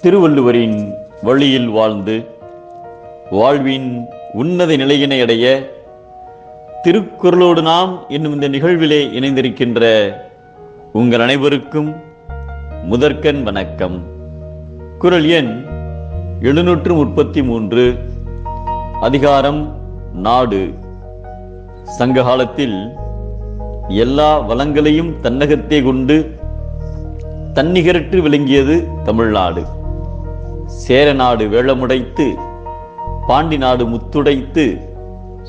திருவள்ளுவரின் வழியில் வாழ்ந்து வாழ்வின் உன்னத நிலையினை அடைய திருக்குறளோடு நாம் என்னும் இந்த நிகழ்விலே இணைந்திருக்கின்ற உங்கள் அனைவருக்கும் முதற்கண் வணக்கம். குறள் எண் 733, அதிகாரம் நாடு. சங்க காலத்தில் எல்லா வளங்களையும் தன்னகத்தே கொண்டு தன்னிகரற்று விளங்கியது தமிழ்நாடு. சேர நாடு வேளமுடைத்து, பாண்டி நாடு முத்துடைத்து,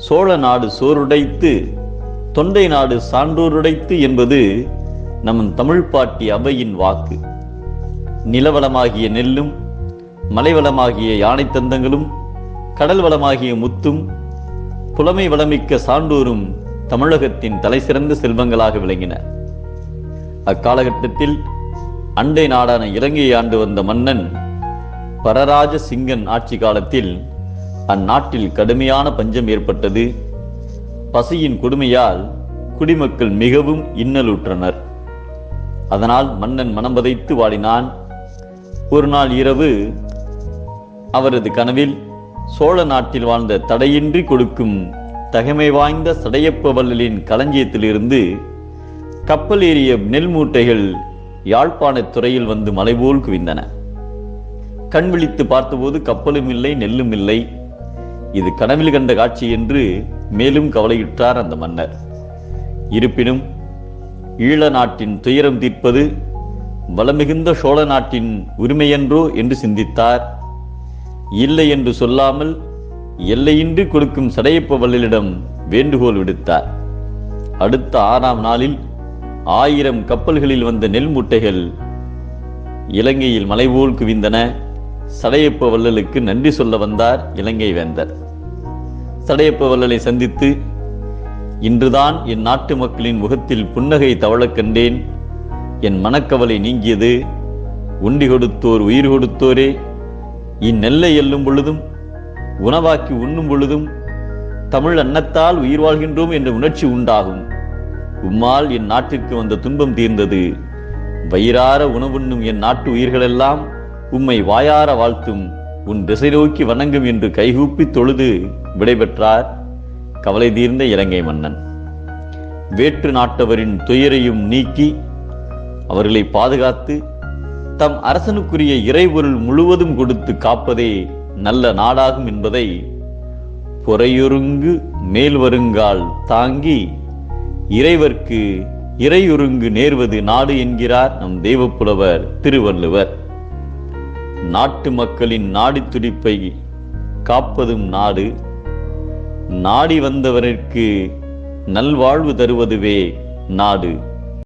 சோழ நாடு சோறுடைத்து, தொண்டை நாடு சான்றோருடைத்து என்பது நம் தமிழ் பாட்டி அவையின் வாக்கு. நிலவளமாகிய நெல்லும், மலைவளமாகிய யானை தந்தங்களும், கடல் வளமாகிய முத்தும், புலமை வளமிக்க சான்றோரும் தமிழகத்தின் தலை சிறந்த செல்வங்களாக விளங்கின. அக்காலகட்டத்தில் அண்டை நாடான இலங்கையை ஆண்டு வந்த மன்னன் பரராஜ சிங்கன் ஆட்சி காலத்தில் அந்நாட்டில் கடுமையான பஞ்சம் ஏற்பட்டது. பசியின் கொடுமையால் குடிமக்கள் மிகவும் இன்னலுற்றனர். அதனால் மன்னன் மனம் பதைத்து வாடினான். ஒரு நாள் இரவு அவரது கனவில் சோழ நாட்டில் வாழ்ந்த தடையின்றி கொடுக்கும் தகைமை வாய்ந்த சடையப்ப வள்ளலின் களஞ்சியத்திலிருந்து கப்பல் ஏறிய நெல் மூட்டைகள் யாழ்ப்பாணத் துறையில் வந்து மலைபோல் குவிந்தன. கண் விழித்து பார்த்தபோது கப்பலும் இல்லை, நெல்லும் இல்லை. இது கனவில் கண்ட காட்சி என்று மேலும் கவலையுற்றார் அந்த மன்னர். இருப்பினும் ஈழ நாட்டின் துயரம் தீர்ப்பது வளமிகுந்த சோழ நாட்டின் உரிமையன்றோ என்று சிந்தித்தார். இல்லை என்று சொல்லாமல் எல்லையின்றி கொடுக்கும் சடையப்ப வள்ளலிடம் வேண்டுகோள் விடுத்தார். அடுத்த 6ஆம் நாளில் 1000 கப்பல்களில் வந்த நெல் மூட்டைகள் இலங்கையில் மலைபோல் குவிந்தன. சடையப்ப வள்ளலுக்கு நன்றி சொல்ல வந்தார் இலங்கை வேந்தர். சடையப்ப வள்ளலை சந்தித்து, இன்றுதான் என் நாட்டு மக்களின் முகத்தில் புன்னகை தவழக் கண்டேன். என் மனக்கவலை நீங்கியது. உண்டி கொடுத்தோர் உயிர் கொடுத்தோரே, இந்நெல்லை எல்லும் பொழுதும் உணவாக்கி உண்ணும் பொழுதும் தமிழ் அன்னத்தால் உயிர் வாழ்கின்றோம் என்ற உணர்ச்சி உண்டாகும். உம்மால் என் நாட்டிற்கு வந்த துன்பம் தீர்ந்தது. வயிறார உணவுண்ணும் என் நாட்டு உயிர்களெல்லாம் உம்மை வாயார வாழ்த்தும், உன் திசை நோக்கி வணங்கும் என்று கைகூப்பி தொழுது விடைபெற்றார் கவலை தீர்ந்த இலங்கை மன்னன். வேற்று நாட்டவரின் துயரையும் நீக்கி அவர்களை பாதுகாத்து தம் அரசனுக்குரிய இறைபொருள் முழுவதும் கொடுத்து காப்பதே நல்ல நாடாகும் என்பதை பொறையொருங்கு மேல் வருங்கால் தாங்கி இறைவர்க்கு இறையொருங்கு நேர்வது நாடு என்கிறார் நம் தெய்வப்புலவர் திருவள்ளுவர். நாட்டு மக்களின் நாடி துடிப்பை காப்பதும் நாடு, நாடி வந்தவருக்கு நல்வாழ்வு தருவதுவே நாடு.